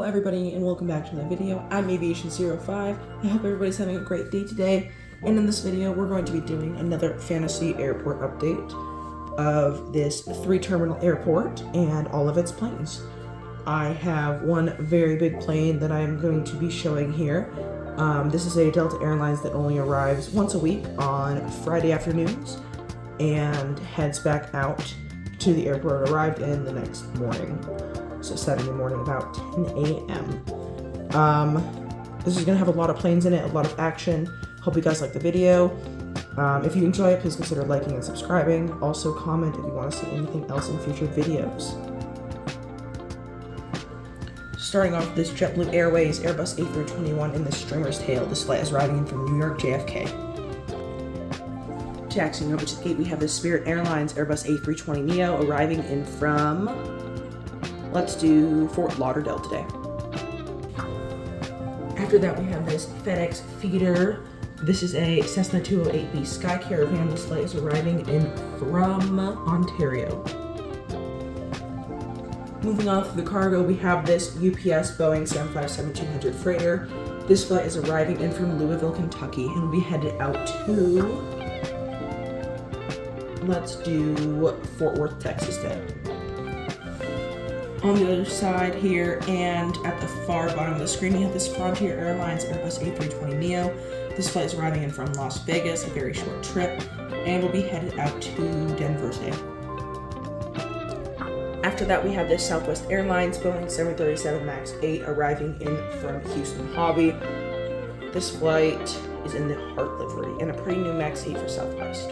everybody, and welcome back to the video. I'm Aviation05. I hope everybody's having a great day today. And in this video, we're going to be doing another fantasy airport update of this 3-terminal airport and all of its planes. I have one very big plane that I'm going to be showing here. This is a Delta Airlines that only arrives once a week on Friday afternoons and heads back out to the airport it arrived in the next morning. So Saturday morning about 10 a.m. This is going to have a lot of planes in it, a lot of action. Hope you guys like the video. If you enjoy it, please consider liking and subscribing. Also comment if you want to see anything else in future videos. Starting off with this JetBlue Airways Airbus A321 in the Stringer's Tail. This flight is arriving in from New York JFK. Taxiing over to the gate, we have the Spirit Airlines Airbus A320neo arriving in from, let's do Fort Lauderdale today. After that, we have this FedEx feeder. This is a Cessna 208B Sky Caravan. This flight is arriving in from Ontario. Moving on through the cargo, we have this UPS Boeing 757-200 freighter. This flight is arriving in from Louisville, Kentucky, and will be headed out to, let's do Fort Worth, Texas today. On the other side here, and at the far bottom of the screen, we have this Frontier Airlines Airbus A320neo. This flight is arriving in from Las Vegas, a very short trip, and will be headed out to Denver today. After that, we have this Southwest Airlines Boeing 737 MAX 8 arriving in from Houston Hobby. This flight is in the Heart livery and a pretty new MAX 8 for Southwest.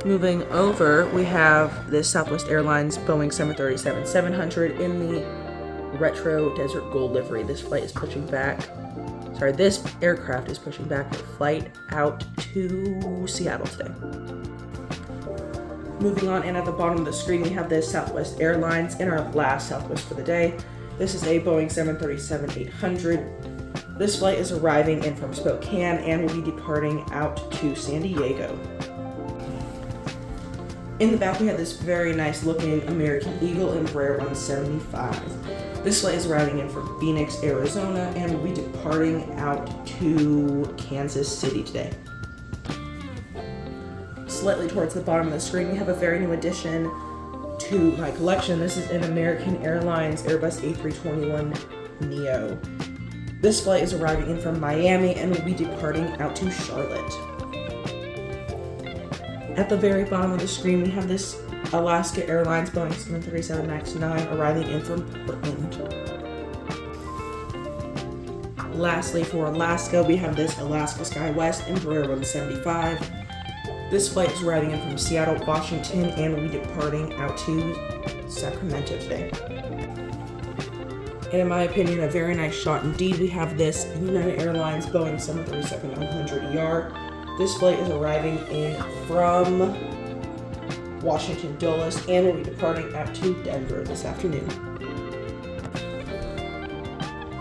Moving over, we have this Southwest Airlines Boeing 737-700 in the Retro Desert Gold livery. This aircraft is pushing back the flight out to Seattle today. Moving on, and at the bottom of the screen, we have this Southwest Airlines in our last Southwest for the day. This is a Boeing 737-800. This flight is arriving in from Spokane and will be departing out to San Diego. In the back, we have this very nice looking American Eagle Embraer 175. This flight is arriving in from Phoenix, Arizona, and will be departing out to Kansas City today. Slightly towards the bottom of the screen, we have a very new addition to my collection. This is an American Airlines Airbus A321neo. This flight is arriving in from Miami and will be departing out to Charlotte. At the very bottom of the screen, we have this Alaska Airlines Boeing 737 MAX 9 arriving in from Portland. Lastly, for Alaska, we have this Alaska SkyWest Embraer 175. This flight is arriving in from Seattle, Washington, and will be departing out to Sacramento today. And in my opinion, a very nice shot indeed. We have this United Airlines Boeing 737-900ER. This flight is arriving in from Washington Dulles and will be departing out to Denver this afternoon.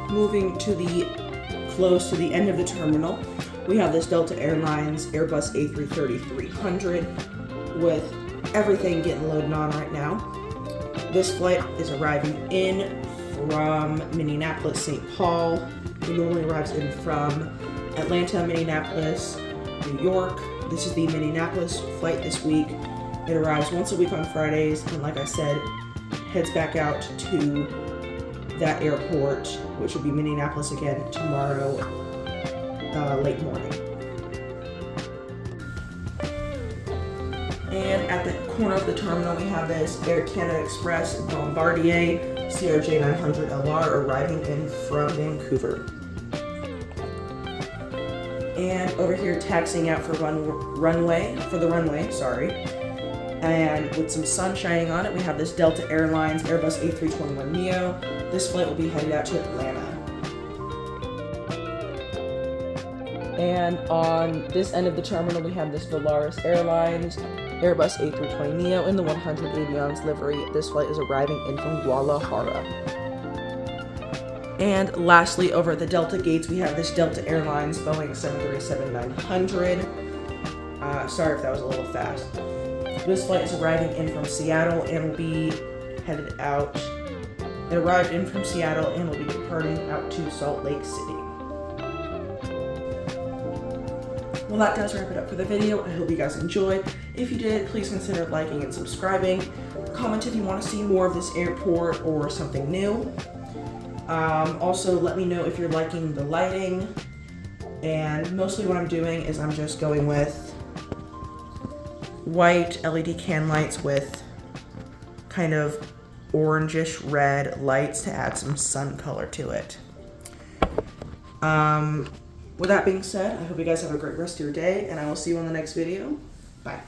Moving to the close to the end of the terminal, we have this Delta Airlines Airbus A330-300 with everything getting loaded on right now. This flight is arriving in from Minneapolis, St. Paul. It normally arrives in from Atlanta, Minneapolis, New York. This is the Minneapolis flight this week. It arrives once a week on Fridays, and like I said, heads back out to that airport, which will be Minneapolis again tomorrow, late morning. And at the corner of the terminal, we have this Air Canada Express Bombardier CRJ900LR arriving in from Vancouver. And over here, taxiing out for the runway, and with some sun shining on it, we have this Delta Airlines Airbus A321neo. This flight will be headed out to Atlanta. And on this end of the terminal, we have this Volaris Airlines Airbus A320neo in the 100 Avions livery. This flight is arriving in from Guadalajara. And lastly, over at the Delta gates, we have this Delta Airlines Boeing 737-900. Sorry if that was a little fast. This flight is arriving in from Seattle and will be headed out It arrived in from Seattle and will be departing out to Salt Lake City. Well, that does wrap it up for the video. I hope you guys enjoyed. If you did, please consider liking and subscribing. Comment if you want to see more of this airport or something new. Also, let me know if you're liking the lighting. And mostly what I'm doing is I'm just going with white LED can lights with kind of orangish red lights to add some sun color to it. With that being said, I hope you guys have a great rest of your day, and I will see you on the next video. Bye.